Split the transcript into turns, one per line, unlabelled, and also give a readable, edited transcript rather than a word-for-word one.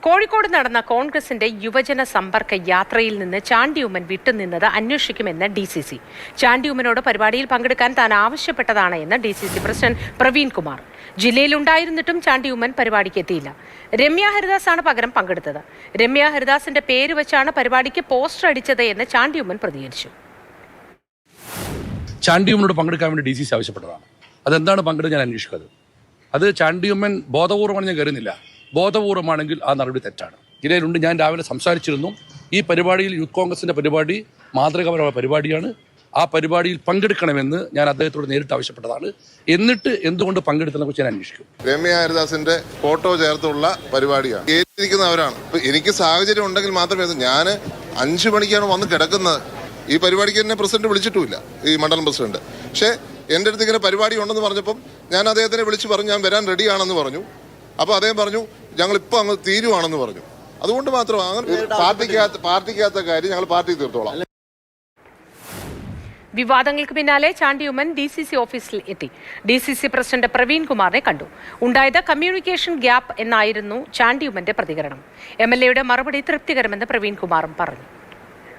കോഴിക്കോട് നടന്ന കോൺഗ്രസിന്റെ യുവജന സമ്പർക്ക യാത്രയിൽ നിന്ന് ചാണ്ടി ഉമ്മൻ വിട്ടുനിന്നത് അന്വേഷിക്കുമെന്ന് DCC. ചാണ്ടി ഉമ്മനോട് പരിപാടിയിൽ പങ്കെടുക്കാൻ താൻ ആവശ്യപ്പെട്ടതാണ് എന്ന് DCC പ്രസിഡന്റ് പ്രവീൺ കുമാർ. ജില്ലയിലുണ്ടായിരുന്നിട്ടും ചാണ്ടി ഉമ്മൻ പരിപാടിക്ക് എത്തിയില്ല. രമ്യ ഹരിദാസാണ് പകരം പങ്കെടുത്തത്. രമ്യ ഹരിദാസിന്റെ പേര് വെച്ചാണ് പരിപാടിക്ക് പോസ്റ്റർ അടിച്ചത് എന്ന് ചാണ്ടി ഉമ്മൻ പ്രതികരിച്ചു.
ചാണ്ടി ഉമ്മനോട് പങ്കെടുക്കാൻ വേണ്ടി DCC ആവശ്യപ്പെട്ടതാണ്. അതെന്താണ് പങ്കെടുക്കാൻ ഞാൻ അന്വേഷിക്കുന്നത്. അത് ചാണ്ടി ഉമ്മൻ ബോധപൂർവ്വമാണ് ഞാൻ കരുതുന്നില്ല. ബോധപൂർവമാണെങ്കിൽ ആ നടപടി തെറ്റാണ്. ജില്ലയിലുണ്ട്. ഞാൻ രാവിലെ സംസാരിച്ചിരുന്നു. ഈ പരിപാടിയിൽ യൂത്ത് കോൺഗ്രസിന്റെ പരിപാടി മാതൃകാപരമായ പരിപാടിയാണ്. ആ പരിപാടിയിൽ പങ്കെടുക്കണമെന്ന് ഞാൻ അദ്ദേഹത്തോട് നേരിട്ട് ആവശ്യപ്പെട്ടതാണ്. എന്നിട്ട് എന്തുകൊണ്ട് പങ്കെടുത്തതിനെ കുറിച്ച് ഞാൻ അന്വേഷിക്കും.
രമ്യ ഹരിദാസിന്റെ ഫോട്ടോ ചേർത്തുള്ള പരിപാടിയാണ്. ഏറ്റിരിക്കുന്നവരാണ്. എനിക്ക് സാഹചര്യം ഉണ്ടെങ്കിൽ മാത്രമേ. ഞാൻ 5 മണിക്കാണ് വന്ന് കിടക്കുന്നത്. ഈ പരിപാടിക്ക് എന്നെ പ്രസിഡന്റ് വിളിച്ചിട്ടുമില്ല, ഈ മണ്ഡലം പ്രസിഡന്റ്. പക്ഷേ എൻ്റെ അടുത്ത് ഇങ്ങനെ പരിപാടി ഉണ്ടെന്ന് പറഞ്ഞപ്പം ഞാൻ അദ്ദേഹത്തിനെ വിളിച്ച് പറഞ്ഞു ഞാൻ വരാൻ റെഡിയാണെന്ന് പറഞ്ഞു. അപ്പോൾ അദ്ദേഹം പറഞ്ഞു ഞങ്ങളിപ്പോൾ അങ്ങ് തീരുവാണെന്ന് പറഞ്ഞു. അതുകൊണ്ട് മാത്രമാണ് പാർട്ടിക്കകത്ത കാര്യം ഞങ്ങൾ പാർട്ടി തീർത്തോളാം.
വിവാദങ്ങൾക്ക് പിന്നാലെ ചാണ്ടി ഉമ്മൻ DCC ഓഫീസിൽ എത്തി. DCC പ്രസിഡന്റ് പ്രവീൺ കുമാറിനെ കണ്ടു. ഉണ്ടായത് കമ്മ്യൂണിക്കേഷൻ ഗ്യാപ്പ് എന്നായിരുന്നു ചാണ്ടി ഉമ്മന്റെ പ്രതികരണം. MLA യുടെ മറുപടി തൃപ്തികരമെന്ന് പ്രവീൺ കുമാറും പറഞ്ഞു.